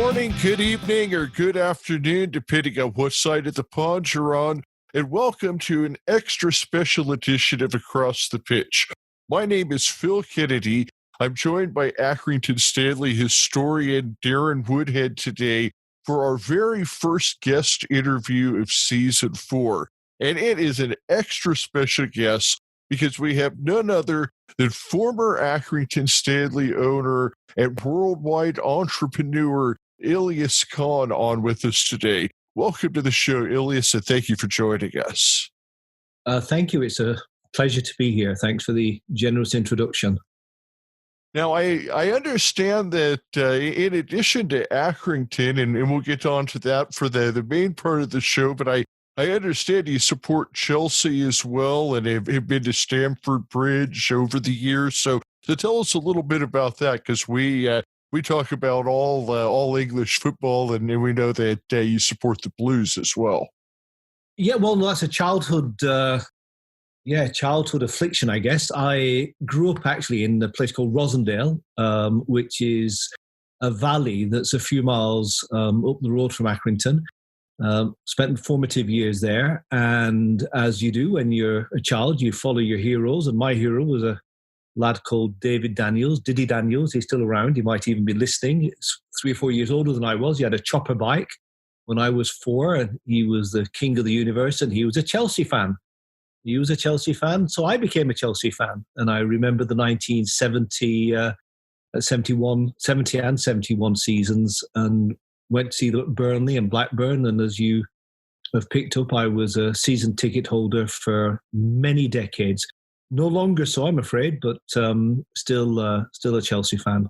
morning, good evening, or good afternoon, depending on what side of the pond you're on, and welcome to an extra special edition of Across the Pitch. My name is Phil Kennedy. I'm joined by Accrington Stanley historian Darren Woodhead today for our very first guest interview of Season 4. And it is an extra special guest because we have none other than former Accrington Stanley owner and worldwide entrepreneur Ilyas Khan on with us today. Welcome to the show, Ilyas, and thank you for joining us. Thank you. It's a pleasure to be here. Thanks for the generous introduction. Now, I understand that in addition to Accrington, and we'll get on to that for the main part of the show, but I understand you support Chelsea as well and have been to Stamford Bridge over the years. So tell us a little bit about that, because we talk about all English football, and we know that you support the Blues as well. Yeah, well, no, that's a childhood affliction, I guess. I grew up actually in a place called Rosendale, which is a valley that's a few miles up the road from Accrington. Spent formative years there, and as you do when you're a child, you follow your heroes, and my hero was a lad called Diddy Daniels. He's still around. He might even be listening. He's 3 or 4 years older than I was. He had a chopper bike when I was 4, and he was the king of the universe, and he was a Chelsea fan. So I became a Chelsea fan, and I remember the 1970 and 71 seasons, and went to see them at Burnley and Blackburn. And as you have picked up, I was a season ticket holder for many decades. No longer so, I'm afraid, but still a Chelsea fan.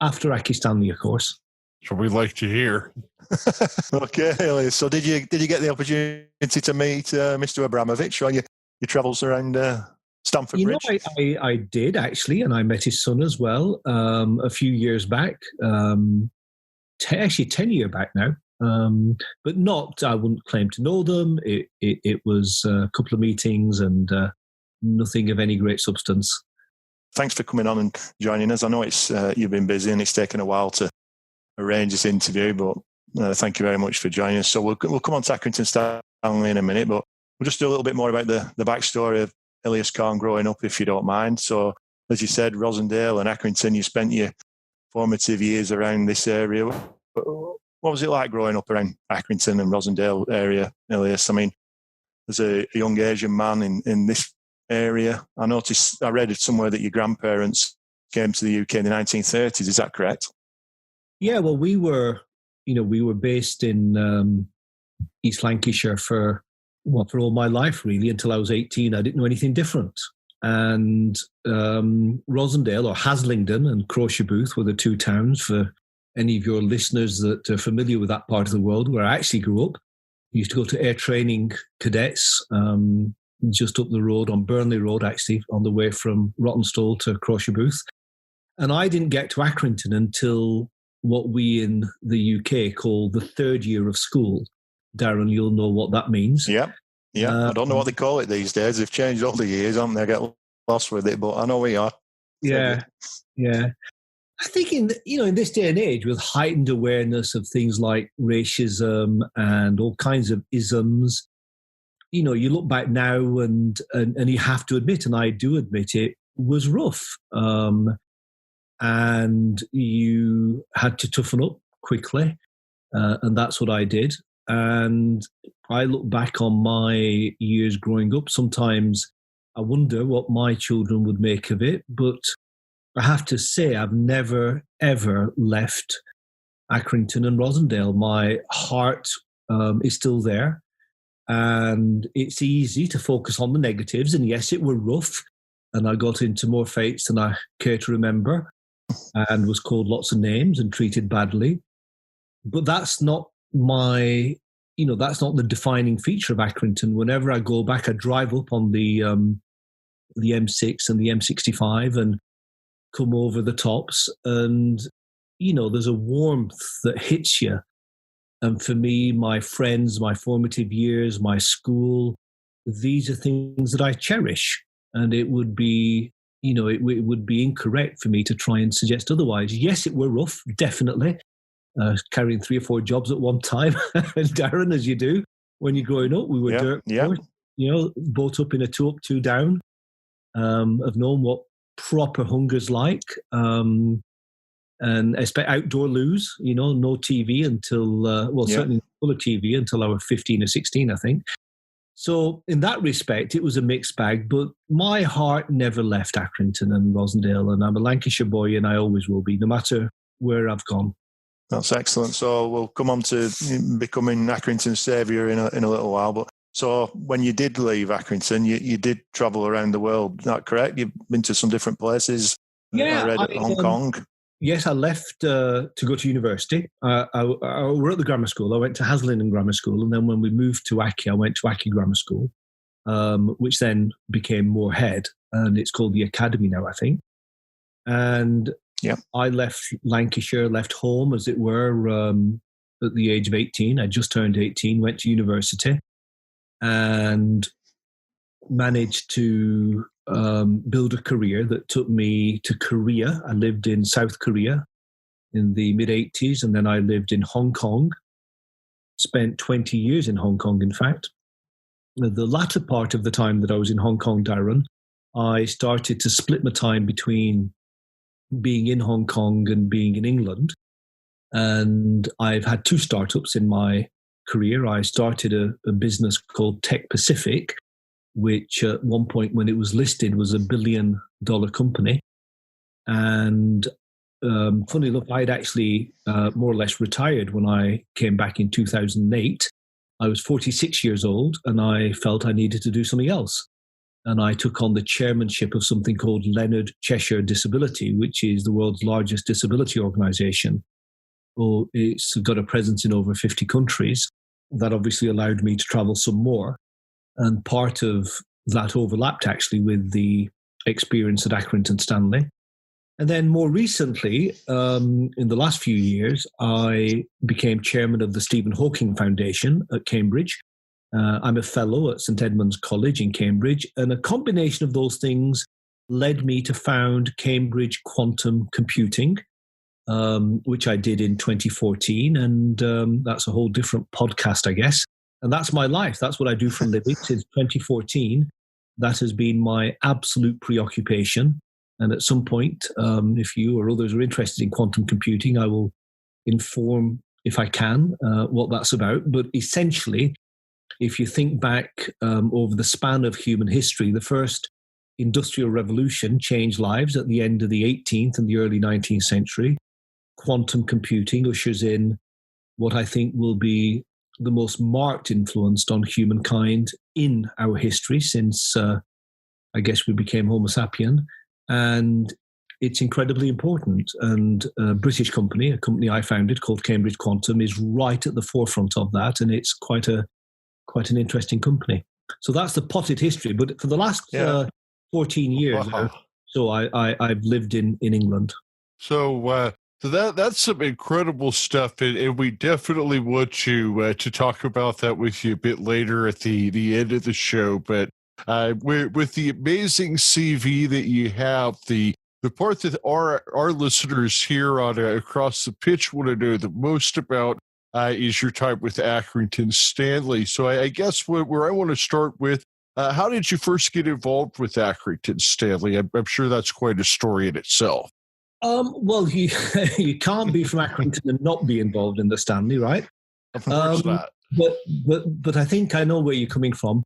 After Accrington Stanley, of course. So we'd like to hear. Okay, so did you get the opportunity to meet Mr. Abramovich on your travels around Stamford Bridge? I did actually, and I met his son as well a few years back. Actually 10 years back now, but I wouldn't claim to know them. It was a couple of meetings and nothing of any great substance. Thanks for coming on and joining us. I know it's you've been busy and it's taken a while to arrange this interview, but thank you very much for joining us. So we'll come on to Accrington Stanley in a minute, but we'll just do a little bit more about the backstory of Ilyas Khan growing up, if you don't mind. So, as you said, Rosendale and Accrington, you spent your formative years around this area. What was it like growing up around Accrington and Rosendale area, Ilyas? I mean, as a young Asian man in this area, I read it somewhere that your grandparents came to the UK in the 1930s. Is that correct? Yeah, well, we were based in East Lancashire for all my life, really, until I was 18. I didn't know anything different. And Rosendale, or Haslingden, and Crosier Booth were the two towns, for any of your listeners that are familiar with that part of the world, where I actually grew up. I used to go to air training cadets just up the road on Burnley Road, actually, on the way from Rawtenstall to Crosier Booth. And I didn't get to Accrington until what we in the UK call the third year of school. Darren, you'll know what that means. Yeah. I don't know what they call it these days. They've changed all the years, haven't they? I get lost with it, but I know we are. Yeah. I think in this day and age, with heightened awareness of things like racism and all kinds of isms, you look back now and you have to admit, and I do admit, it was rough. And you had to toughen up quickly, and that's what I did. And I look back on my years growing up. Sometimes I wonder what my children would make of it, but I have to say I've never, ever left Accrington and Rosendale. My heart is still there, and it's easy to focus on the negatives. And yes, it were rough, and I got into more fights than I care to remember, and was called lots of names and treated badly. But that's not that's not the defining feature of Accrington. Whenever I go back, I drive up on the M6 and the M65 and come over the tops, and there's a warmth that hits you. And for me, my friends, my formative years, my school, these are things that I cherish. And it would be, it would be incorrect for me to try and suggest otherwise. Yes, it were rough, definitely. carrying 3 or 4 jobs at one time. Darren, as you do when you're growing up, we were dirt poor, both up in a 2 up, 2 down. I've known what proper hunger's like, and expect outdoor loos, no TV until, certainly full of TV until I was 15 or 16, I think. So in that respect, it was a mixed bag, but my heart never left Accrington and Rosendale, and I'm a Lancashire boy, and I always will be, no matter where I've gone. That's excellent. So we'll come on to becoming Accrington's saviour in a little while. But so when you did leave Accrington, you did travel around the world. Is that correct? You've been to some different places. Yeah, I read Hong Kong. Yes, I left to go to university. I were at the grammar school. I went to Haslingden Grammar School, and then when we moved to Aki, I went to Aki Grammar School, which then became Moorhead, and it's called the Academy now, I think. And I left Lancashire, left home, as it were, at the age of 18. I just turned 18, went to university, and managed to build a career that took me to Korea. I lived in South Korea in the mid-80s, and then I lived in Hong Kong, spent 20 years in Hong Kong, in fact. The latter part of the time that I was in Hong Kong, Darren, I started to split my time between being in Hong Kong and being in England. And I've had 2 startups in my career. I started a business called Tech Pacific, which at one point when it was listed was $1 billion company. And funny enough, I'd actually more or less retired when I came back in 2008. I was 46 years old, and I felt I needed to do something else. And I took on the chairmanship of something called Leonard Cheshire Disability, which is the world's largest disability organization. Well, it's got a presence in over 50 countries. That obviously allowed me to travel some more. And part of that overlapped actually with the experience at Accrington Stanley. And then more recently, in the last few years, I became chairman of the Stephen Hawking Foundation at Cambridge. I'm a fellow at St Edmund's College in Cambridge, and a combination of those things led me to found Cambridge Quantum Computing, which I did in 2014, and that's a whole different podcast, I guess. And that's my life. That's what I do for a living since 2014. That has been my absolute preoccupation. And at some point, if you or others are interested in quantum computing, I will inform, if I can, what that's about. But essentially, if you think back over the span of human history, the first industrial revolution changed lives at the end of the 18th and the early 19th century. Quantum computing ushers in what I think will be the most marked influence on humankind in our history since, I guess, we became Homo sapien. And it's incredibly important. And a British company, a company I founded called Cambridge Quantum, is right at the forefront of that. And it's quite an interesting company. So that's the potted history. But for the last 14 years, so I've lived in England. So that's some incredible stuff, and we definitely want to talk about that with you a bit later at the end of the show. But with the amazing CV that you have, the part that our listeners here on Across the Pitch want to know the most about is your time with Accrington Stanley. So I guess where I want to start with, how did you first get involved with Accrington Stanley? I'm sure that's quite a story in itself. Well, you can't be from Accrington and not be involved in the Stanley, right? Of course not. But I think I know where you're coming from.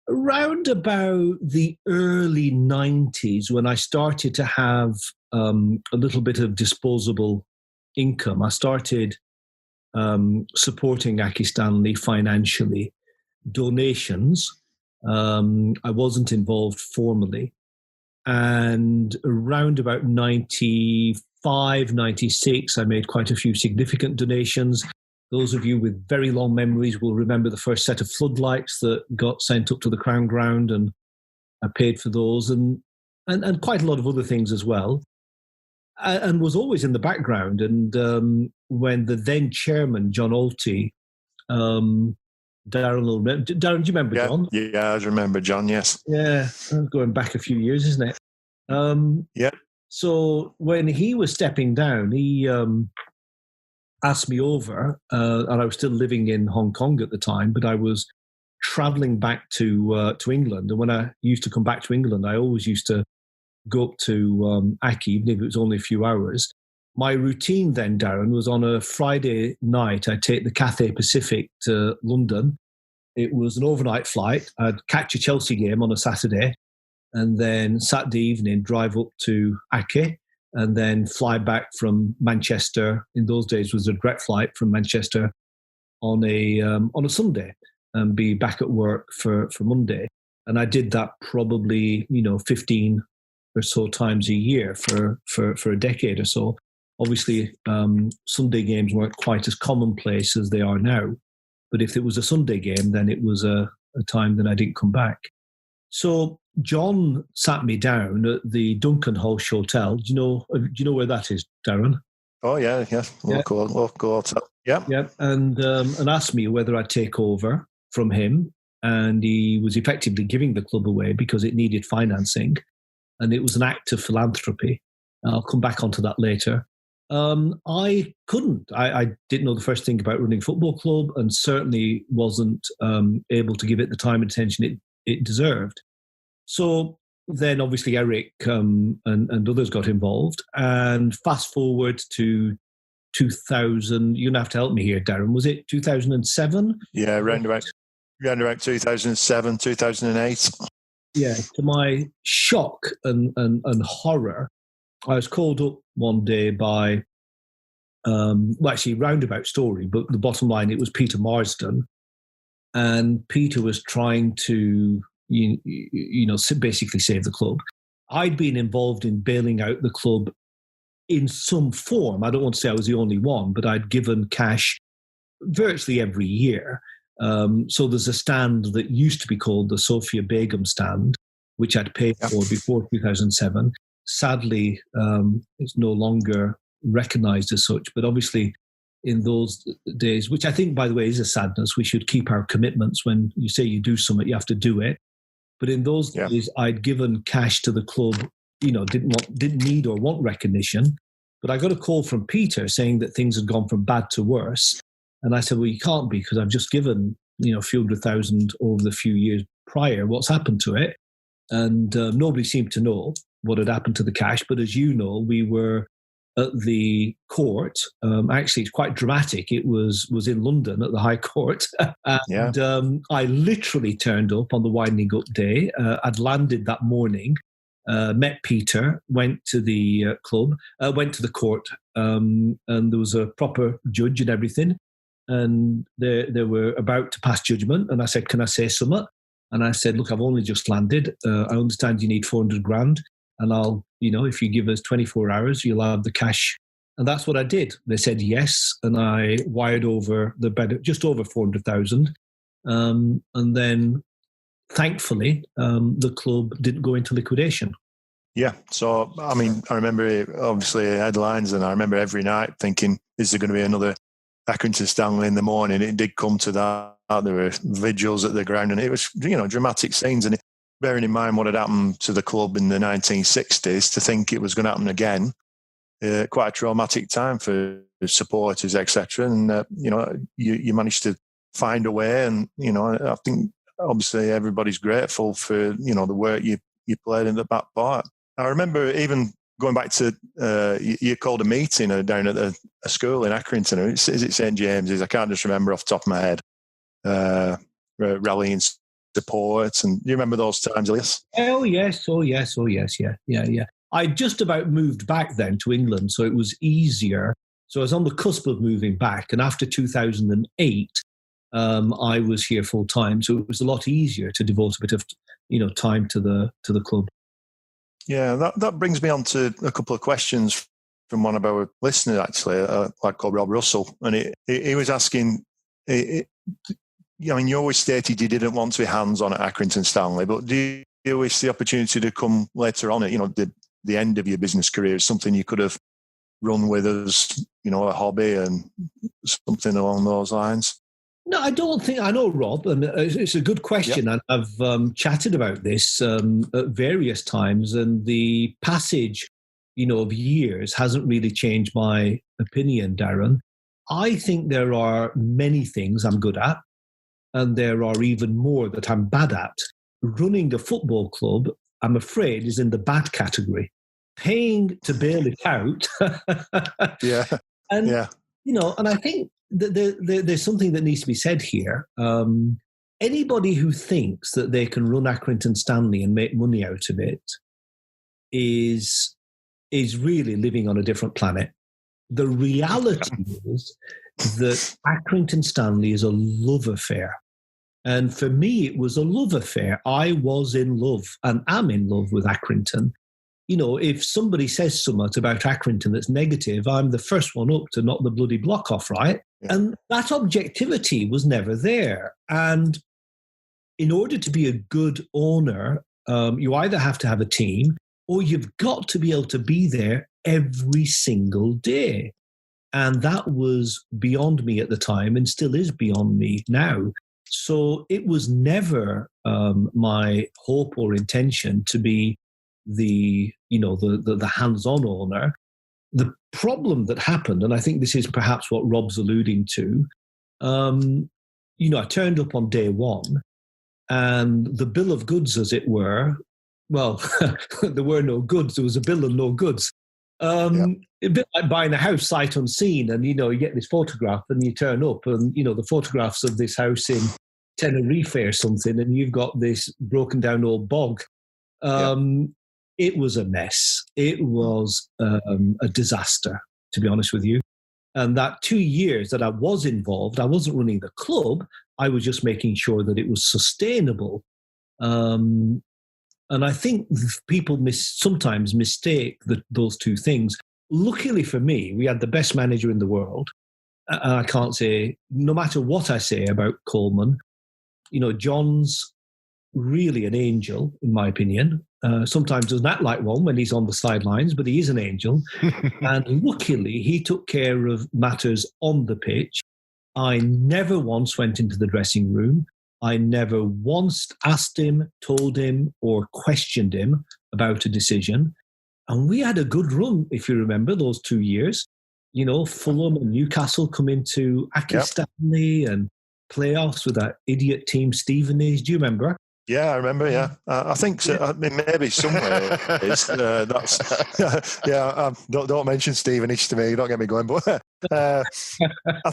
Around about the early 90s, when I started to have a little bit of disposable income, I started supporting Aki Stanley financially. Donations. I wasn't involved formally. And around about 95, 96, I made quite a few significant donations. Those of you with very long memories will remember the first set of floodlights that got sent up to the Crown Ground, and I paid for those, and quite a lot of other things as well. And was always in the background. And when the then chairman, John Alty, Darren, do you remember John? Yeah, I remember John, yes. Yeah, going back a few years, isn't it? Yeah. So when he was stepping down, he asked me over, and I was still living in Hong Kong at the time, but I was traveling back to England. And when I used to come back to England, I always used to go up to Aki, even if it was only a few hours. My routine then, Darren, was on a Friday night, I'd take the Cathay Pacific to London. It was an overnight flight. I'd catch a Chelsea game on a Saturday, and then Saturday evening drive up to Aki, and then fly back from Manchester. In those days, was a direct flight from Manchester on a Sunday, and be back at work for Monday. And I did that probably 15 or so times a year for a decade or so. Obviously, Sunday games weren't quite as commonplace as they are now. But if it was a Sunday game, then it was a time that I didn't come back. So John sat me down at the Duncan House Hotel. Do you know where that is, Darren? Oh yeah. Local hotel. Yeah. Yeah, and asked me whether I'd take over from him. And he was effectively giving the club away because it needed financing. And it was an act of philanthropy. I'll come back onto that later. I couldn't. I didn't know the first thing about running a football club, and certainly wasn't able to give it the time and attention it deserved. So then obviously Eric and others got involved. And fast forward to 2000, you're going to have to help me here, Darren. Was it 2007? Yeah, around about 2007, 2008. Yeah, to my shock and horror, I was called up one day by, actually roundabout story, but the bottom line, it was Peter Marsden. And Peter was trying to, basically save the club. I'd been involved in bailing out the club in some form. I don't want to say I was the only one, but I'd given cash virtually every year. So there's a stand that used to be called the Sophia Begum stand, which I'd paid for before 2007. Sadly, it's no longer recognised as such. But obviously, in those days, which I think, by the way, is a sadness, we should keep our commitments. When you say you do something, you have to do it. But in those days, I'd given cash to the club, didn't need or want recognition. But I got a call from Peter saying that things had gone from bad to worse. And I said, well, you can't be, because I've just given, a few $100,000 over the few years prior. What's happened to it? And nobody seemed to know what had happened to the cash. But as you know, we were at the court. Actually, it's quite dramatic. It was in London at the High Court. And I literally turned up on the winding up day. I'd landed that morning, met Peter, went to the club, went to the court, and there was a proper judge and everything. And they were about to pass judgment. And I said, can I say something? And I said, look, I've only just landed. I understand you need 400 grand. And I'll, if you give us 24 hours, you'll have the cash. And that's what I did. They said yes. And I wired over just over 400,000. And then thankfully, the club didn't go into liquidation. Yeah. So, I remember obviously headlines, and I remember every night thinking, is there going to be another Accrington Stanley in the morning? It did come to that. There were vigils at the ground, and it was, dramatic scenes. And bearing in mind what had happened to the club in the 1960s, to think it was going to happen again, quite a traumatic time for supporters, etc. And, you managed to find a way. And, I think obviously everybody's grateful for, the work you played in the back part. I remember even going back to, you called a meeting down at a school in Accrington. Is it St. James's? I can't just remember off the top of my head. Rallying support. And do you remember those times, Ilyas? Oh, yes. Yeah. I just about moved back then to England, so it was easier. So I was on the cusp of moving back. And after 2008, I was here full time. So it was a lot easier to devote a bit of, time to the club. Yeah, that brings me on to a couple of questions from one of our listeners, actually, a lad called Rob Russell. And he was asking, you always stated you didn't want to be hands-on at Accrington Stanley, but do you wish the opportunity to come later on at, the end of your business career is something you could have run with as, a hobby and something along those lines? No, I don't think. I know, Rob, and it's a good question. Yep. And I've chatted about this at various times, and the passage, of years hasn't really changed my opinion, Darren. I think there are many things I'm good at, and there are even more that I'm bad at. Running a football club, I'm afraid, is in the bad category. Paying to bail it out. Yeah. And, Yeah. and I think that there's something that needs to be said here. Anybody who thinks that they can run Accrington Stanley and make money out of it is really living on a different planet. The reality is that Accrington Stanley is a love affair. And for me, it was a love affair. I was in love and am in love with Accrington. If somebody says something about Accrington that's negative, I'm the first one up to knock the bloody block off, right? Yeah. And that objectivity was never there. And in order to be a good owner, you either have to have a team or you've got to be able to be there every single day. And that was beyond me at the time and still is beyond me now. So it was never my hope or intention to be the hands-on owner. The problem that happened, and I think this is perhaps what Rob's alluding to, I turned up on day one and the bill of goods, as it were, well, there were no goods. There was a bill and no goods. A bit like buying a house sight unseen, and you get this photograph and you turn up and the photographs of this house in Tenerife or something, and you've got this broken down old bog. It was a mess. It was a disaster, to be honest with you. And that 2 years that I was involved, I wasn't running the club. I was just making sure that it was sustainable. And I think people sometimes mistake those two things. Luckily for me, we had the best manager in the world. And I can't say, no matter what I say about Coleman, John's really an angel, in my opinion. Sometimes doesn't act like one when he's on the sidelines, but he is an angel. And luckily, he took care of matters on the pitch. I never once went into the dressing room. I never once asked him, told him, or questioned him about a decision. And we had a good run, if you remember, those 2 years. Fulham and Newcastle come into Accrington Stanley and playoffs with that idiot team Stevenage. Do you remember? Yeah, I remember. Yeah, I think so. I mean, maybe somewhere it's that's. Don't mention Stevenage to me. Don't get me going. But I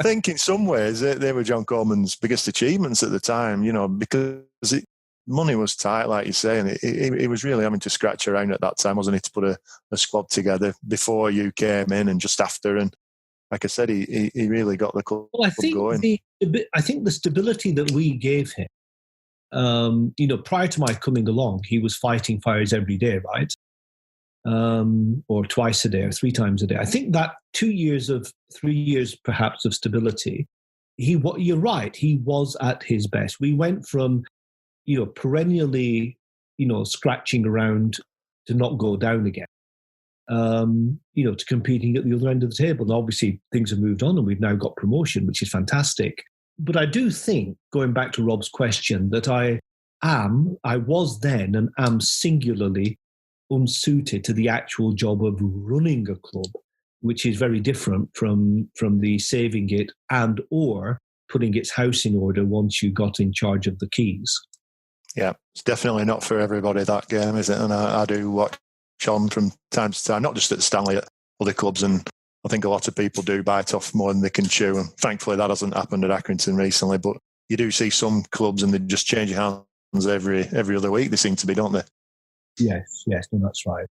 think in some ways they were John Coleman's biggest achievements at the time. Because money was tight, like you say, and he was really having to scratch around at that time, wasn't he, to put a squad together before you came in and just after. And like I said, he really got the club going. I think the stability that we gave him. Prior to my coming along, he was fighting fires every day, right? Or twice a day or 3 times a day. I think that 3 years perhaps of stability, you're right, he was at his best. We went from, perennially, scratching around to not go down again, to competing at the other end of the table. And obviously things have moved on and we've now got promotion, which is fantastic. But I do think, going back to Rob's question, that I was then and am singularly unsuited to the actual job of running a club, which is very different from the saving it and or putting its house in order once you got in charge of the keys. Yeah, it's definitely not for everybody, that game, is it? And I do watch on from time to time, not just at Stanley, at other clubs, and I think a lot of people do bite off more than they can chew, and thankfully that hasn't happened at Accrington recently. But you do see some clubs, and they just change hands every other week. They seem to be, don't they? Yes, no, that's right.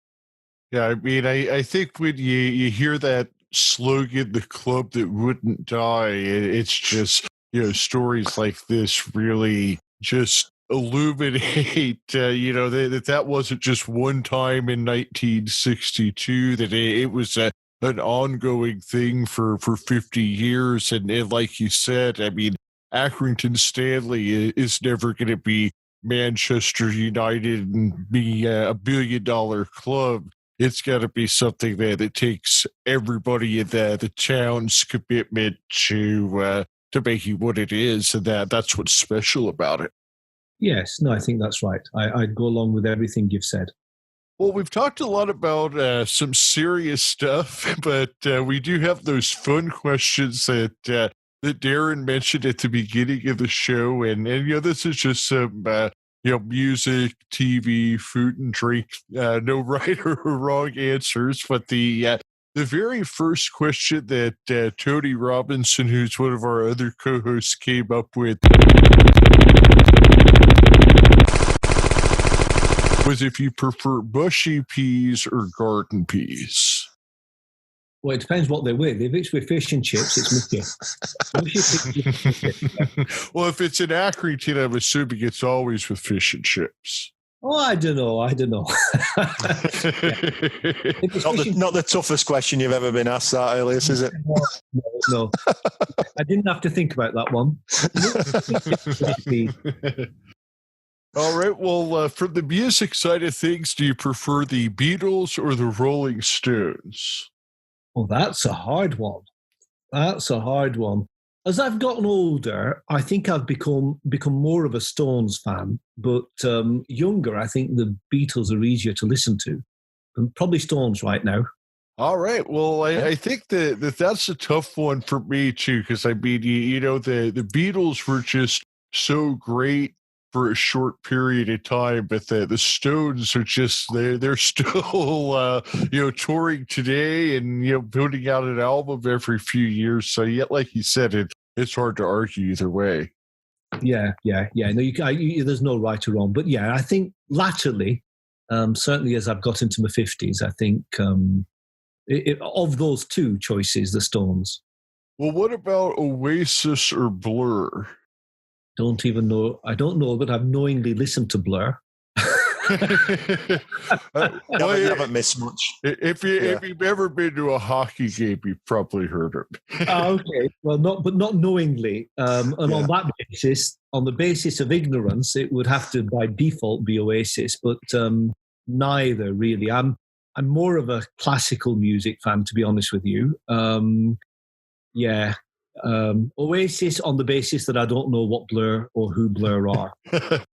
Yeah, I mean, I think when you hear that slogan, "the club that wouldn't die," it's just stories like this really just illuminate, that wasn't just one time in 1962, that it was an ongoing thing for 50 years. And like you said, I mean, Accrington Stanley is never going to be Manchester United and be a $1 billion club. It's got to be something that takes everybody in the town's commitment to making what it is, and that's what's special about it. Yes, no, I think that's right. I'd go along with everything you've said. Well, we've talked a lot about some serious stuff, but we do have those fun questions that Darren mentioned at the beginning of the show, and this is just some music, TV, food, and drink. No right or wrong answers, but the very first question that Tony Robinson, who's one of our other co-hosts, came up with was if you prefer mushy peas or garden peas. Well, it depends what they're with. If it's with fish and chips, it's mushy. Well, if it's in Accrington, I'm assuming it's always with fish and chips. Oh, I don't know. Not the toughest question you've ever been asked, that, Ilyas, is it? No. I didn't have to think about that one. All right. Well, from the music side of things, do you prefer the Beatles or the Rolling Stones? Oh, that's a hard one. As I've gotten older, I think I've become more of a Stones fan. But younger, I think the Beatles are easier to listen to. And probably Stones right now. All right. Well, I think that's a tough one for me, too, because, I mean, the Beatles were just so great for a short period of time, but the Stones are just they're still touring today and putting out an album every few years. So yet, like you said, it's hard to argue either way. Yeah. No, there's no right or wrong, but yeah, I think latterly, certainly as I've got into my 50s, I think of those two choices, the Stones. Well, what about Oasis or Blur? Don't even know. I don't know, but I've knowingly listened to Blur. You haven't missed much. If you've ever been to a hockey game, you've probably heard it. Okay, well, not knowingly. On that basis, on the basis of ignorance, it would have to by default be Oasis, but neither really. I'm more of a classical music fan, to be honest with you. Oasis on the basis that I don't know what Blur or who Blur are.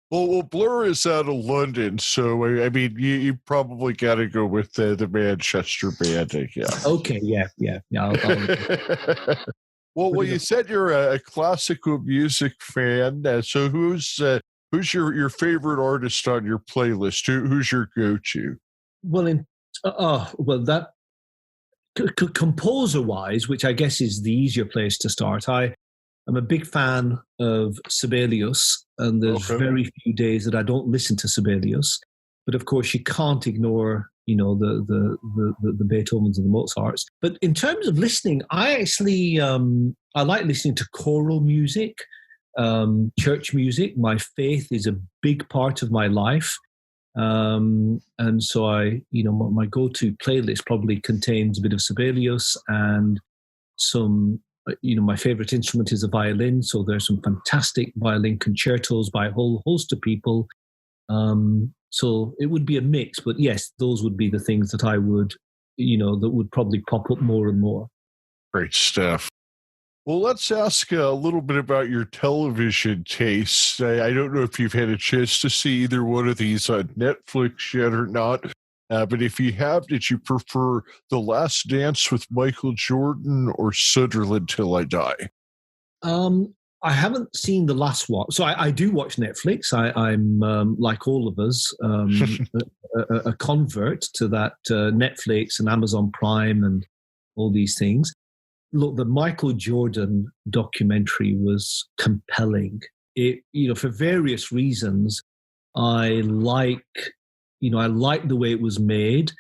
Well, Blur is out of London, so I mean, you probably got to go with the Manchester band, I guess. Okay, yeah. Well, you said you're a classical music fan, so who's your favorite artist on your playlist? Who's your go-to? Well, that. Composer-wise, which I guess is the easier place to start, I'm a big fan of Sibelius, and there's very few days that I don't listen to Sibelius. But of course, you can't ignore, the Beethovens and the Mozarts. But in terms of listening, I actually I like listening to choral music, church music. My faith is a big part of my life. And so my go-to playlist probably contains a bit of Sibelius and some, my favorite instrument is a violin. So there's some fantastic violin concertos by a whole host of people. So it would be a mix, but yes, those would be the things that I would, that would probably pop up more and more. Great stuff. Well, let's ask a little bit about your television tastes. I don't know if you've had a chance to see either one of these on Netflix yet or not, but if you have, did you prefer The Last Dance with Michael Jordan or Sunderland Till I Die? I haven't seen the last one. So I do watch Netflix. I'm like all of us, a convert to that Netflix and Amazon Prime and all these things. Look, the Michael Jordan documentary was compelling. It, for various reasons, I like the way it was made.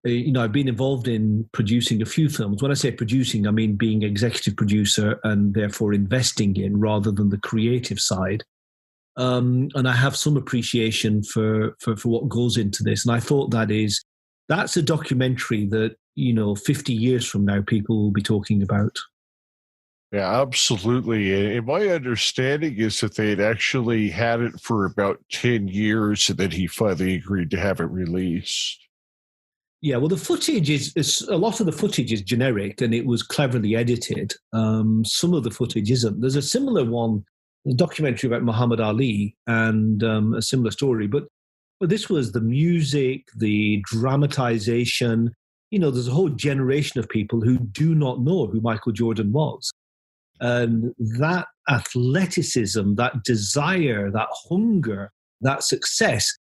I've been involved in producing a few films. When I say producing, I mean being executive producer and therefore investing in rather than the creative side. And I have some appreciation for what goes into this. And I thought that's a documentary that, 50 years from now, people will be talking about. Yeah, absolutely. And my understanding is that they had actually had it for about 10 years and then he finally agreed to have it released. Yeah, well, the footage is a lot of the footage is generic and it was cleverly edited. Some of the footage isn't. There's a similar one, a documentary about Muhammad Ali and a similar story. But this was the music, the dramatization. There's a whole generation of people who do not know who Michael Jordan was. And that athleticism, that desire, that hunger, that success,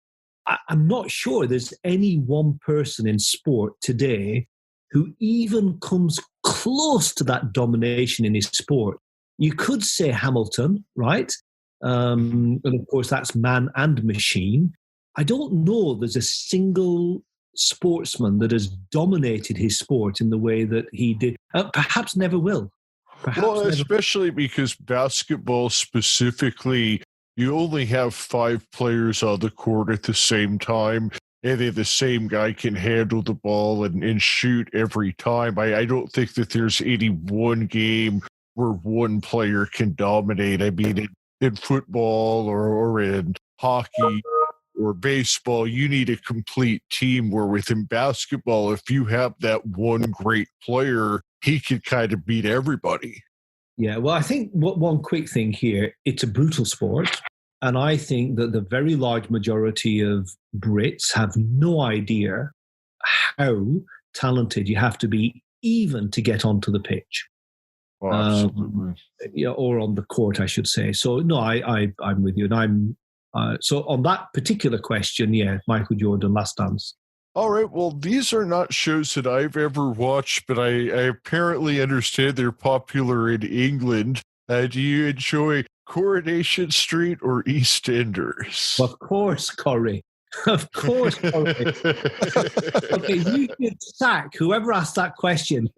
I'm not sure there's any one person in sport today who even comes close to that domination in his sport. You could say Hamilton, right? And of course, that's man and machine. I don't know there's a single sportsman that has dominated his sport in the way that he did. Perhaps never will. Especially because basketball specifically, you only have 5 players on the court at the same time, and then the same guy can handle the ball and shoot every time. I don't think that there's any one game where one player can dominate. I mean, in football or in hockey or baseball, you need a complete team, where within basketball, if you have that one great player, he can kind of beat everybody. Yeah, well, I think one quick thing here, it's a brutal sport. And I think that the very large majority of Brits have no idea how talented you have to be even to get onto the pitch. Oh, absolutely. Or on the court, I should say. So, no, I'm with you. And so on that particular question, yeah, Michael Jordan, Last Dance. All right. Well, these are not shows that I've ever watched, but I apparently understand they're popular in England. Do you enjoy Coronation Street or EastEnders? Of course, Corey. Of course, Corey. Okay, you should sack whoever asked that question.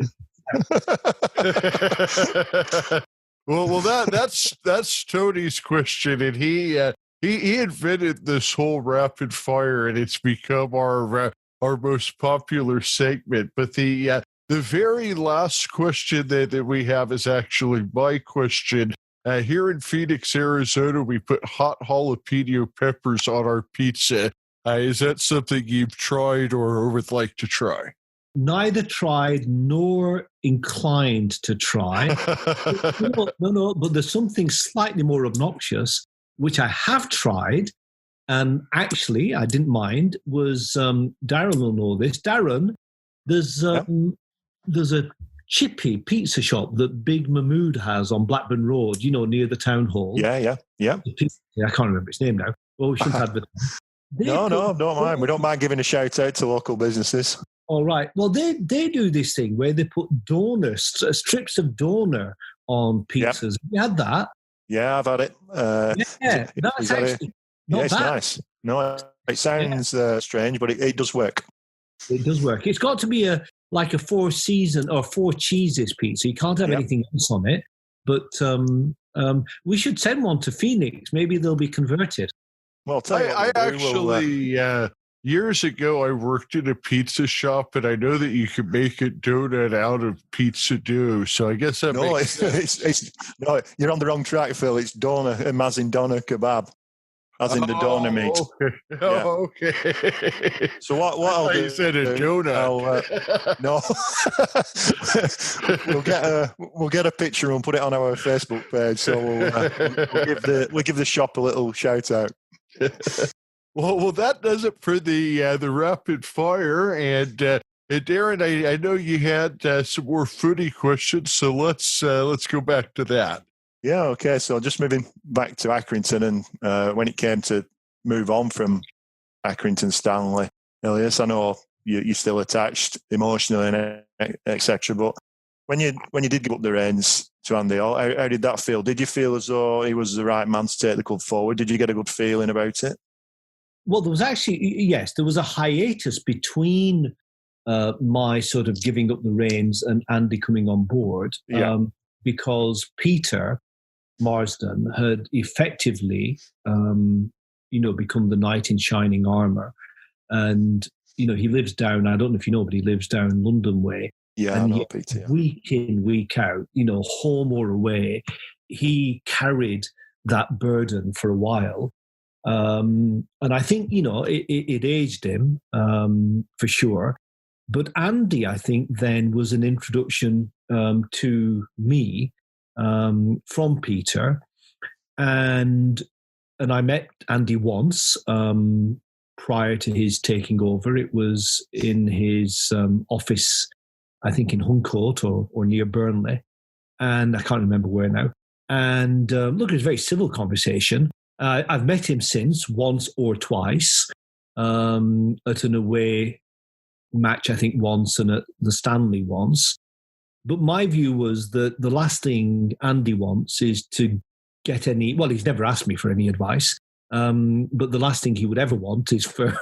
well, that's Tony's question, and he invented this whole rapid fire, and it's become our most popular segment. But the very last question that we have is actually my question. Here in Phoenix, Arizona, we put hot jalapeno peppers on our pizza. Is that something you've tried or would like to try? Neither tried nor inclined to try. No, but there's something slightly more obnoxious, which I have tried, and actually I didn't mind, was Darren will know this. Darren, there's a chippy pizza shop that Big Mahmood has on Blackburn Road, near the town hall. Yeah. I can't remember its name now. Well, we shouldn't advertise. No, don't mind. We don't mind giving a shout out to local businesses. All right. Well, they do this thing where they put strips of doner on pizzas. Yep. You had that? Yeah, I've had it. That's actually not it's bad. Nice. No, it sounds strange, but it does work. It does work. It's got to be like a 4 season or 4 cheeses pizza. You can't have anything else on it. But we should send one to Phoenix. Maybe they'll be converted. Well, years ago, I worked in a pizza shop, and I know that you can make a donut out of pizza dough. So I guess that makes sense. No, you're on the wrong track, Phil. It's doner, as in doner kebab, as in the doner meat. Okay. Okay. So what I'll do? You said a donut. No. we'll get a picture and put it on our Facebook page. So we'll give the shop a little shout out. Well, that does it for the rapid fire. And Darren, I know you had some more footy questions, so let's go back to that. Yeah, okay. So just moving back to Accrington, and when it came to move on from Accrington Stanley, Ilyas, I know you're still attached emotionally and etc. But when you did give up the reins to Andy, how did that feel? Did you feel as though he was the right man to take the club forward? Did you get a good feeling about it? Well, there was a hiatus between my sort of giving up the reins and Andy coming on board, because Peter Marsden had effectively, become the knight in shining armour. And, he lives down, I don't know if you know, but he lives down London way. Yeah, and I know Peter. Week in, week out, home or away, he carried that burden for a while. And I think, it aged him for sure. But Andy, I think, then was an introduction to me from Peter. And I met Andy once prior to his taking over. It was in his office, I think in Huncourt or near Burnley, and I can't remember where now. And look, it was a very civil conversation. I've met him since, once or twice, at an away match, I think once, and at the Stanley once. But my view was that the last thing Andy wants is to get any, well, he's never asked me for any advice, but the last thing he would ever want is for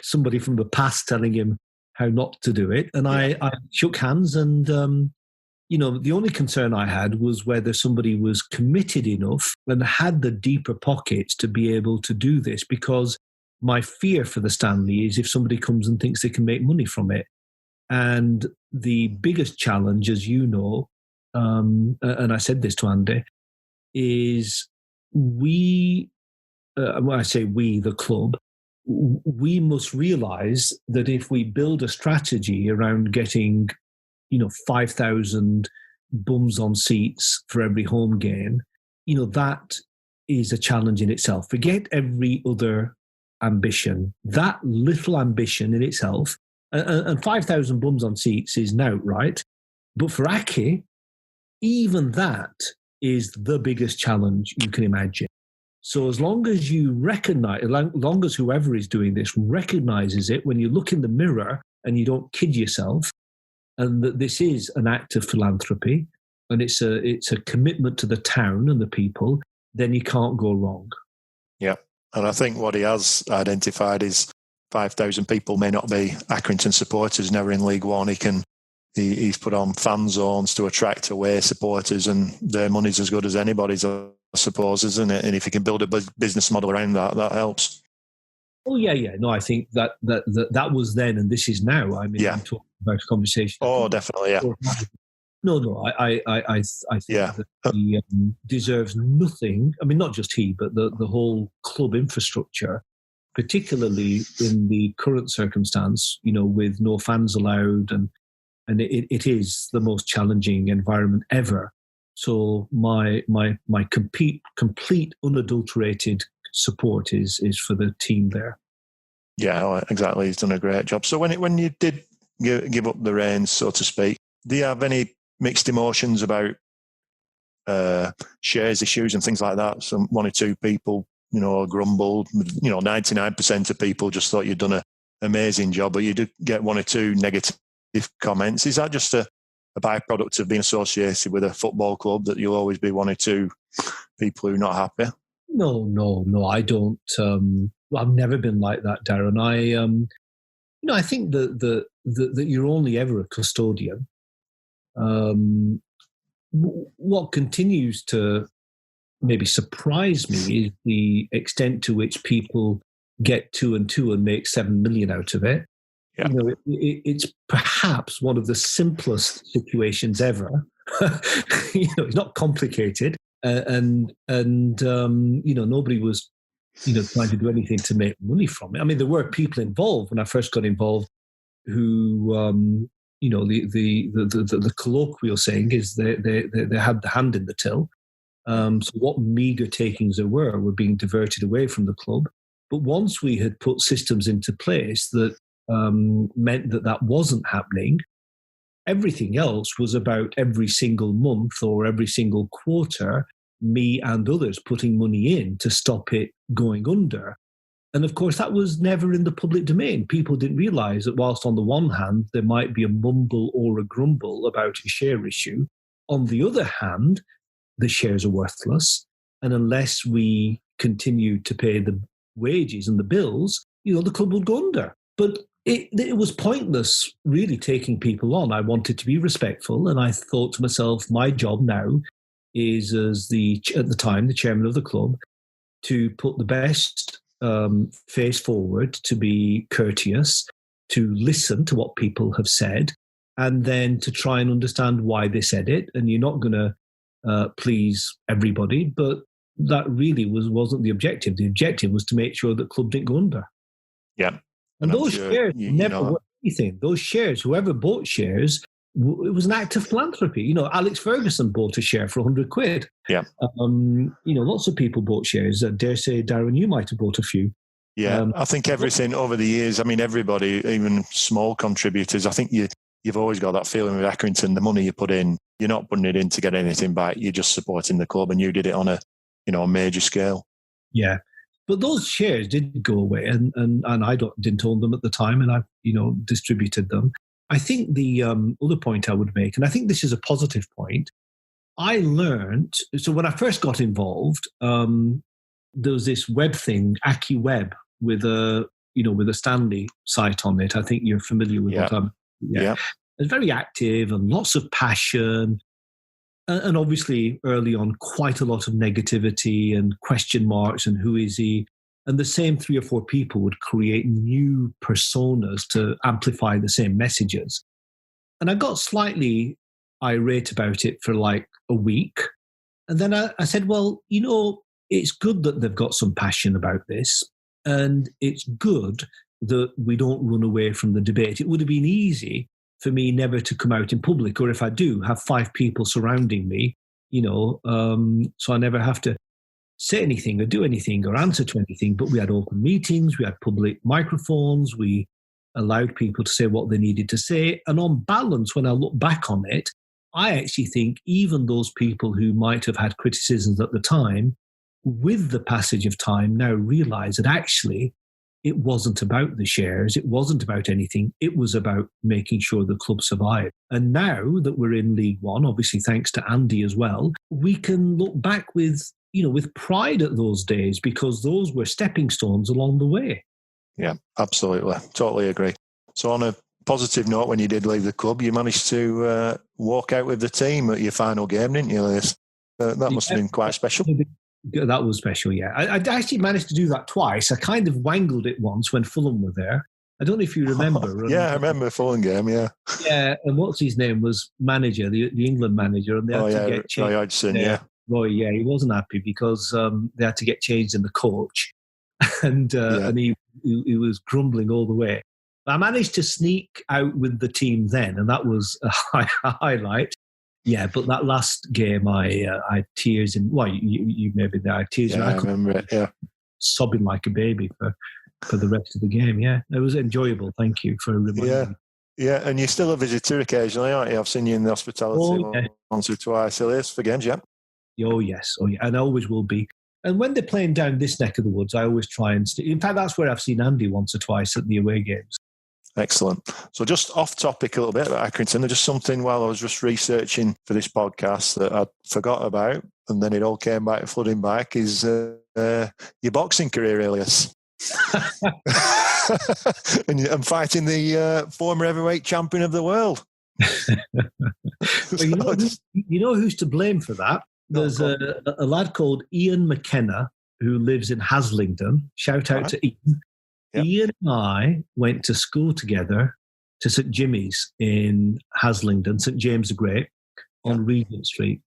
somebody from the past telling him how not to do it. And I shook hands, and the only concern I had was whether somebody was committed enough and had the deeper pockets to be able to do this, because my fear for the Stanley is if somebody comes and thinks they can make money from it. And the biggest challenge, as you know, and I said this to Andy, is when I say we, the club, we must realise that if we build a strategy around getting 5,000 bums on seats for every home game, that is a challenge in itself. Forget every other ambition. That little ambition in itself, and 5,000 bums on seats is now, right? But for Aki, even that is the biggest challenge you can imagine. So as long as you recognise, as long as whoever is doing this recognises it, when you look in the mirror and you don't kid yourself, and that this is an act of philanthropy, and it's a commitment to the town and the people, then you can't go wrong. Yeah, and I think what he has identified is 5,000 people may not be Accrington supporters, never in League One. He's put on fan zones to attract away supporters, and their money's as good as anybody's, I suppose, isn't it? And if you can build a business model around that, that helps. Oh yeah. No, I think that was then, and this is now. I mean, I'm talking about a conversation. Oh, definitely, yeah. No, I think that he deserves nothing. I mean, not just he, but the whole club infrastructure, particularly in the current circumstance, with no fans allowed, and it is the most challenging environment ever. So my complete unadulterated support is for the team there. Yeah, exactly. He's done a great job. So when you did give up the reins, so to speak, do you have any mixed emotions about shares issues and things like that? Some one or two people, grumbled. 99% of people just thought you'd done an amazing job, but you did get one or two negative comments. Is that just a byproduct of being associated with a football club, that you'll always be one or two people who are not happy? No, I don't. I've never been like that, Darren. I think that you're only ever a custodian. What continues to maybe surprise me is the extent to which people get 2 and 2 and make 7 million out of it. Yeah. It's perhaps one of the simplest situations ever. It's not complicated, and nobody was trying to do anything to make money from it. I mean, there were people involved when I first got involved who, the colloquial saying is they had the hand in the till. So what meagre takings there were being diverted away from the club. But once we had put systems into place that meant that wasn't happening, everything else was about every single month or every single quarter, me and others putting money in to stop it going under. And of course, that was never in the public domain. People didn't realise that whilst on the one hand, there might be a mumble or a grumble about a share issue, on the other hand, the shares are worthless. And unless we continue to pay the wages and the bills, the club would go under. But it was pointless really taking people on. I wanted to be respectful, and I thought to myself, my job now is, at the time, the chairman of the club, to put the best face forward, to be courteous, to listen to what people have said, and then to try and understand why they said it. And you're not going to please everybody, but that really wasn't the objective. The objective was to make sure that club didn't go under. Yeah. And those shares never were anything. Those shares, whoever bought shares, it was an act of philanthropy. Alex Ferguson bought a share for 100 quid. Yeah. Lots of people bought shares. I dare say, Darren, you might have bought a few. Yeah, I think everything over the years, I mean, everybody, even small contributors, I think you've always got that feeling with Accrington, the money you put in, you're not putting it in to get anything back. You're just supporting the club, and you did it on a major scale. Yeah. But those shares did go away, and I didn't own them at the time, and I distributed them. I think the other point I would make, and I think this is a positive point, I learned, so when I first got involved, there was this web thing, AccuWeb, with a Stanley site on it. I think you're familiar with what I'm. Yeah. It's very active and lots of passion. And obviously, early on, quite a lot of negativity and question marks and who is he? And the same 3 or 4 people would create new personas to amplify the same messages. And I got slightly irate about it for like a week. And then I said, well, it's good that they've got some passion about this. And it's good that we don't run away from the debate. It would have been easy for me never to come out in public, or if I do, have 5 people surrounding me, so I never have to say anything or do anything or answer to anything. But we had open meetings, we had public microphones, we allowed people to say what they needed to say. And on balance, when I look back on it, I actually think even those people who might have had criticisms at the time, with the passage of time, now realize that actually it wasn't about the shares, it wasn't about anything, it was about making sure the club survived. And now that we're in League One, obviously thanks to Andy as well, we can look back with pride at those days, because those were stepping stones along the way. Yeah, absolutely. Totally agree. So on a positive note, when you did leave the club, you managed to walk out with the team at your final game, didn't you, Ilyas? That must have been quite special. That was special, yeah. I actually managed to do that twice. I kind of wangled it once when Fulham were there. I don't know if you remember. Yeah, I remember Fulham game, yeah. Yeah, and what's his name was manager, the England manager, and they had to get changed. Roy Hodgson, yeah. Roy, yeah, he wasn't happy because they had to get changed in the coach, and he was grumbling all the way. I managed to sneak out with the team then, and that was a highlight. Yeah, but that last game, I had tears in. Well, you maybe there. I had tears. Yeah, I remember it. Yeah, sobbing like a baby for the rest of the game. Yeah, it was enjoyable. Thank you for reminding me. Yeah, and you're still a visitor occasionally, aren't you? I've seen you in the hospitality once or twice, Ilyas, for games. Yeah. Oh yes, and I always will be. And when they're playing down this neck of the woods, I always try and stay. In fact, that's where I've seen Andy once or twice at the away games. Excellent. So just off topic a little bit about Accrington, there's just something while I was just researching for this podcast that I forgot about, and then it all came back, flooding back, is your boxing career, Ilyas. and fighting the former heavyweight champion of the world. Well, you know who's to blame for that? There's a lad called Ian McKenna who lives in Haslingden. Shout out to Ian. Yep. Ian and I went to school together to St Jimmy's in Haslingden, St James the Great, on Regent Street.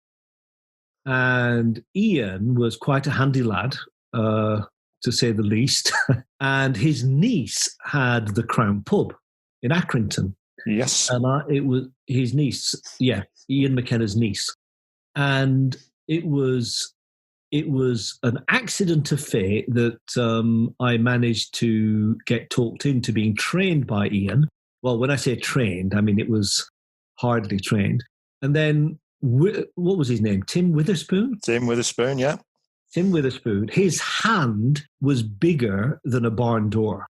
And Ian was quite a handy lad, to say the least. And his niece had the Crown Pub in Accrington. Yes. And it was his niece, Ian McKenna's niece. And it was an accident of fate that I managed to get talked into being trained by Ian. Well, when I say trained, I mean it was hardly trained. And then, what was his name? Tim Witherspoon? Tim Witherspoon, yeah. Tim Witherspoon. His hand was bigger than a barn door.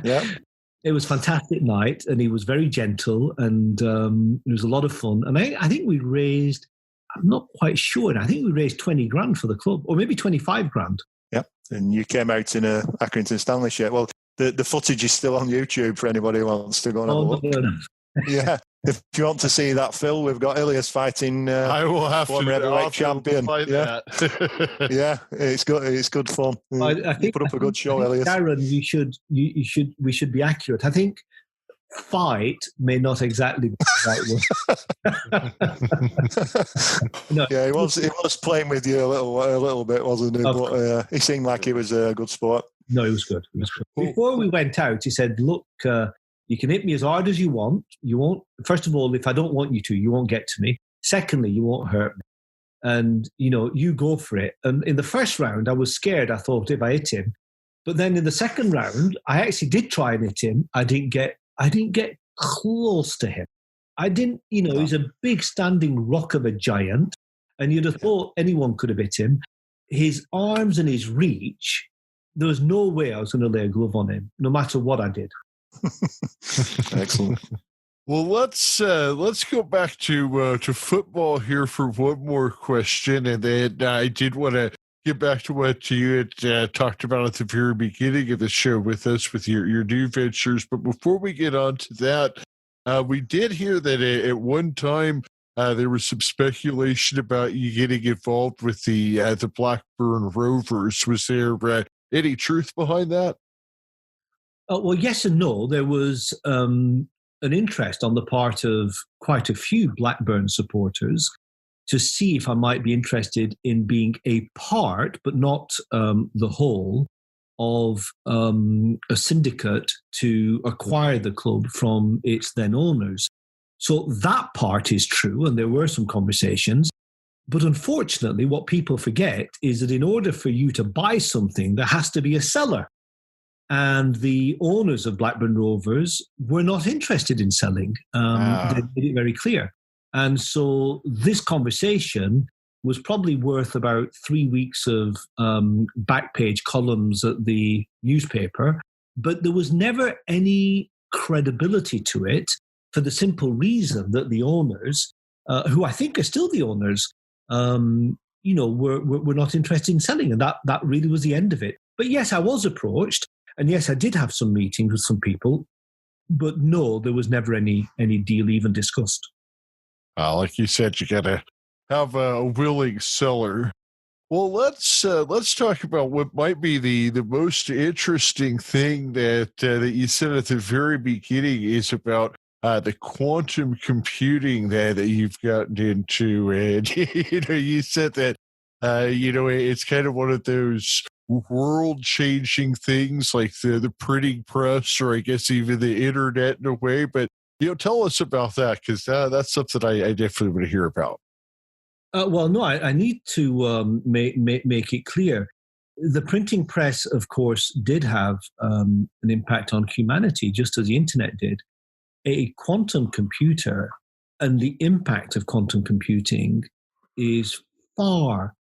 Yeah. It was a fantastic night, and he was very gentle, and it was a lot of fun. And I think we raised, I'm not quite sure, I think we raised 20 grand for the club, or maybe 25 grand. Yeah, and you came out in a Accrington Stanley shirt. Well, the footage is still on YouTube for anybody who wants to go and have a look. No. Yeah, if you want to see that, Phil, we've got Ilyas fighting I will have former heavyweight champion. Yeah. Yeah, it's good fun. I think, put up a good show, Ilyas. Darren, we should be accurate. I think fight may not exactly be the right word. No. Yeah, he was playing with you a little bit, wasn't he? But he seemed like he was a good sport. No, he was good. Before we went out, he said, "Look, you can hit me as hard as you want. You won't. First of all, if I don't want you to, you won't get to me. Secondly, you won't hurt me. And you go for it." And in the first round, I was scared. I thought if I hit him, But then in the second round, I actually did try and hit him. I didn't get close to him. I didn't, he's a big standing rock of a giant, and you'd have thought anyone could have hit him. His arms and his reach, there was no way I was going to lay a glove on him, no matter what I did. Excellent. Well, let's go back to football here for one more question, and then I did want to get back to what you had talked about at the very beginning of the show with us, with your new ventures. But before we get on to that, we did hear that at one time there was some speculation about you getting involved with the Blackburn Rovers. Was there any truth behind that? Well, yes and no. There was an interest on the part of quite a few Blackburn supporters to see if I might be interested in being a part, but not the whole, of a syndicate to acquire the club from its then owners. So that part is true, and there were some conversations. But unfortunately, what people forget is that in order for you to buy something, there has to be a seller. And the owners of Blackburn Rovers were not interested in selling. They made it very clear. And so this conversation was probably worth about 3 weeks of back page columns at the newspaper, but there was never any credibility to it for the simple reason that the owners, who I think are still the owners, were not interested in selling. And that really was the end of it. But yes, I was approached. And yes, I did have some meetings with some people, but no, there was never any deal even discussed. Like you said, you got to have a willing seller. Well, let's talk about what might be the most interesting thing that you said at the very beginning is about the quantum computing that you've gotten into. And you said that it's kind of one of those world-changing things like the printing press, or I guess even the internet in a way. But tell us about that, because that's something I definitely want to hear about. Well, no, I need to make it clear. The printing press, of course, did have an impact on humanity, just as the internet did. A quantum computer and the impact of quantum computing is far,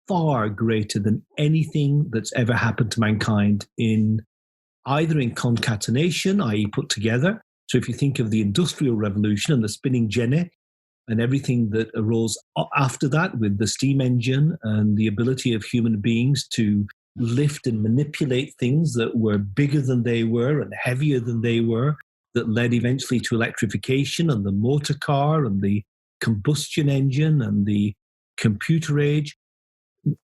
far greater than anything that's ever happened to mankind either in concatenation, i.e. put together. So if you think of the Industrial Revolution and the spinning jenny and everything that arose after that with the steam engine and the ability of human beings to lift and manipulate things that were bigger than they were and heavier than they were, that led eventually to electrification and the motor car and the combustion engine and the computer age.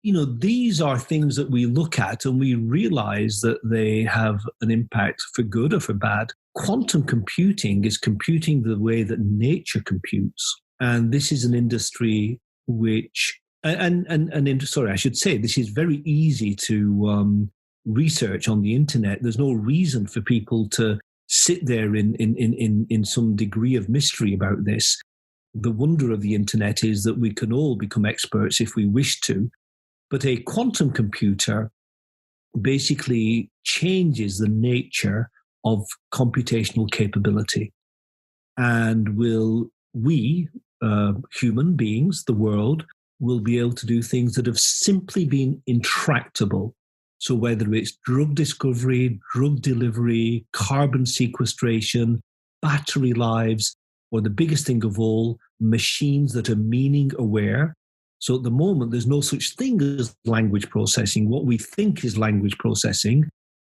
These are things that we look at and we realize that they have an impact for good or for bad. Quantum computing is computing the way that nature computes. And this is an industry which, sorry, I should say, this is very easy to research on the internet. There's no reason for people to sit there in some degree of mystery about this. The wonder of the internet is that we can all become experts if we wish to. But a quantum computer basically changes the nature of computational capability. And we, human beings, the world, will be able to do things that have simply been intractable. So whether it's drug discovery, drug delivery, carbon sequestration, battery lives, or the biggest thing of all, machines that are meaning aware. So at the moment, there's no such thing as language processing. What we think is language processing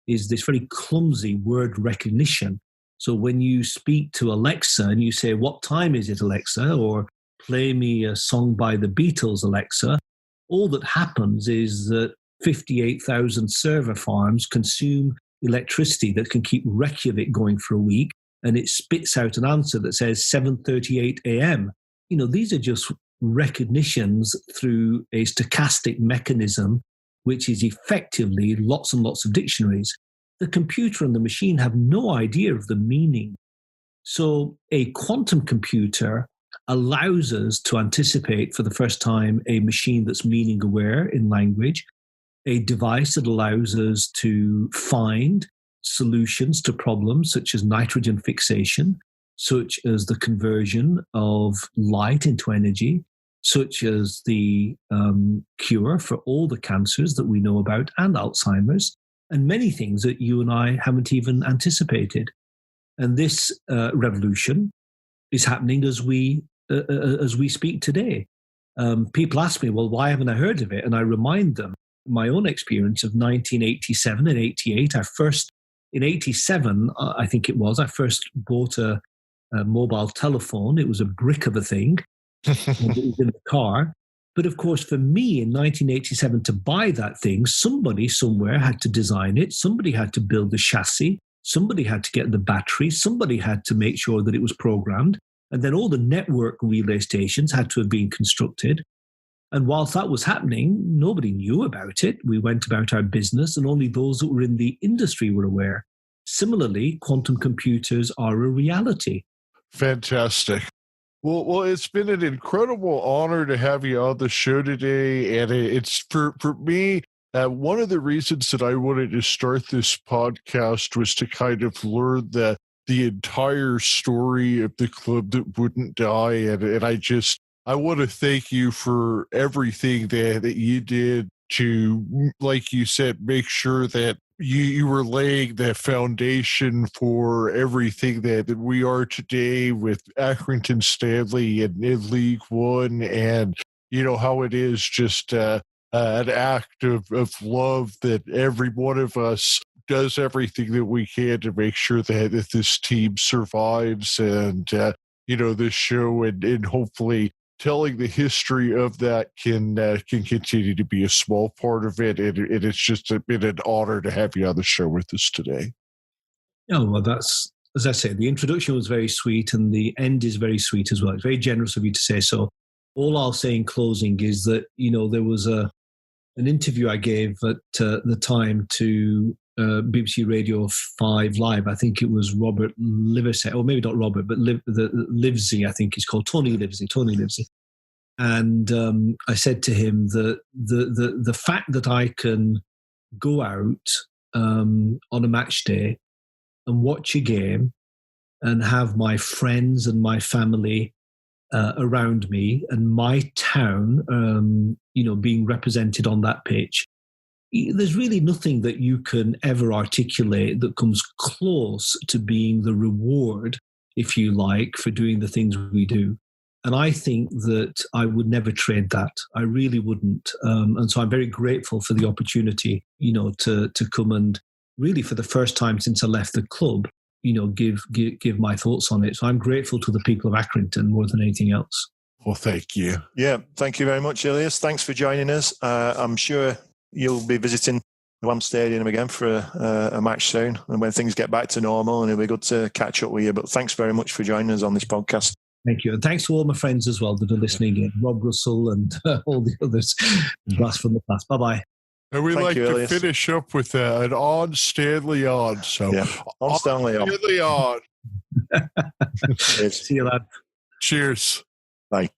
is this very clumsy word recognition. So when you speak to Alexa and you say, "What time is it, Alexa?" or "Play me a song by the Beatles, Alexa," all that happens is that 58,000 server farms consume electricity that can keep Reykjavik going for a week, and it spits out an answer that says 7:38 a.m. These are just recognitions through a stochastic mechanism, which is effectively lots and lots of dictionaries. The computer and the machine have no idea of the meaning. So a quantum computer allows us to anticipate for the first time a machine that's meaning aware in language. a device that allows us to find solutions to problems such as nitrogen fixation, such as the conversion of light into energy, such as the cure for all the cancers that we know about and Alzheimer's, and many things that you and I haven't even anticipated. And this revolution is happening as we speak today. People ask me, well, why haven't I heard of it? And I remind them my own experience of 1987 and 88. In 87, I think it was, I first bought a mobile telephone. It was a brick of a thing. And it was in the car. But of course, for me in 1987 to buy that thing, somebody somewhere had to design it. Somebody had to build the chassis. Somebody had to get the battery. Somebody had to make sure that it was programmed. And then all the network relay stations had to have been constructed. And whilst that was happening, nobody knew about it. We went about our business, and only those that were in the industry were aware. Similarly, quantum computers are a reality. Fantastic. Well, it's been an incredible honor to have you on the show today. And it's for me, one of the reasons that I wanted to start this podcast was to kind of learn the entire story of the club that wouldn't die. And I want to thank you for everything that you did to, like you said, make sure that you were laying the foundation for everything that we are today with Accrington Stanley and in League One, and you know how it is just an act of love that every one of us does everything that we can to make sure that this team survives, and this show and hopefully telling the history of that can continue to be a small part of it. And it's just been an honor to have you on the show with us today. Oh, well, that's, as I said, the introduction was very sweet and the end is very sweet as well. It's very generous of you to say so. All I'll say in closing is that, there was an interview I gave at the time to BBC Radio 5 Live. I think it was Robert Livesey, or maybe not Robert, but Livesey, I think he's called, Tony Livesey. And I said to him that the fact that I can go out on a match day and watch a game and have my friends and my family around me and my town, being represented on that pitch, there's really nothing that you can ever articulate that comes close to being the reward, if you like, for doing the things we do. And I think that I would never trade that. I really wouldn't. And so I'm very grateful for the opportunity, to come and really for the first time since I left the club, give my thoughts on it. So I'm grateful to the people of Accrington more than anything else. Well, thank you. Yeah, thank you very much, Ilyas. Thanks for joining us. I'm sure you'll be visiting the WAM Stadium again for a match soon, and when things get back to normal, and it'll be good to catch up with you. But thanks very much for joining us on this podcast. Thank you. And thanks to all my friends as well that are listening in, Rob Russell and all the others. Blast from the past. Bye-bye. And we like to finish up with an on Stanley on. So yeah, on Stanley on. Stanley on. See you, lad. Cheers. Bye.